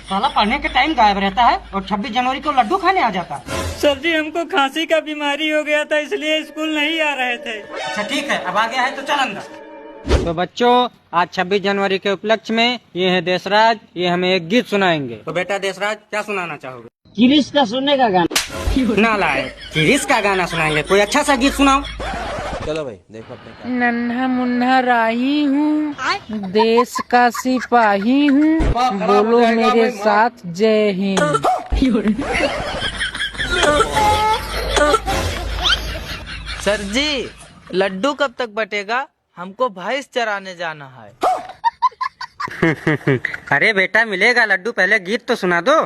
साला पढ़ने के टाइम गायब रहता है और 26 जनवरी को लड्डू खाने आ जाता है। सर जी हमको खांसी का बीमारी हो गया था इसलिए स्कूल नहीं आ रहे थे। अच्छा ठीक है, अब आ गया है तो चल अंदर। तो बच्चों, आज 26 जनवरी के उपलक्ष्य में ये है देशराज, ये हमें एक गीत सुनाएंगे। तो बेटा देशराज, क्या सुनाना चाहोगे? किरिश का सुनने का गाना। ना लाए, किरिश का गाना सुनाएंगे। कोई अच्छा सा गीत सुनाओ। चलो भाई देखो अपने क्या। नन्हा मुन्ना राही हूँ, देश का सिपाही हूँ, बोलो मेरे साथ जय हिंद। सर जी लड्डू कब तक बटेगा? हमको भैंस चराने जाना है। अरे बेटा मिलेगा लड्डू, पहले गीत तो सुना दो।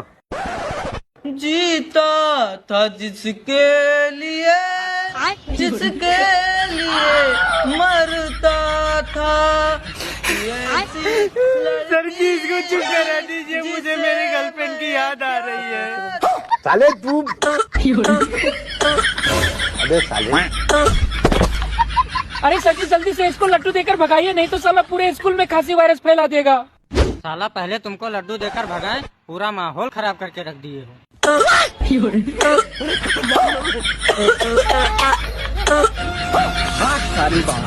जीता था जिसके लिए मरता था। सर जी इसको चुप करा दीजिए, मुझे मेरी गर्लफ्रेंड की याद आ रही है। साले तू अबे साले अरे सर जी जल्दी से इसको लड्डू देकर भगाइए, नहीं तो साला पूरे स्कूल में खांसी वायरस फैला देगा। साला पहले तुमको लड्डू देकर भगाए, पूरा माहौल खराब करके रख दिए हो। सारी बात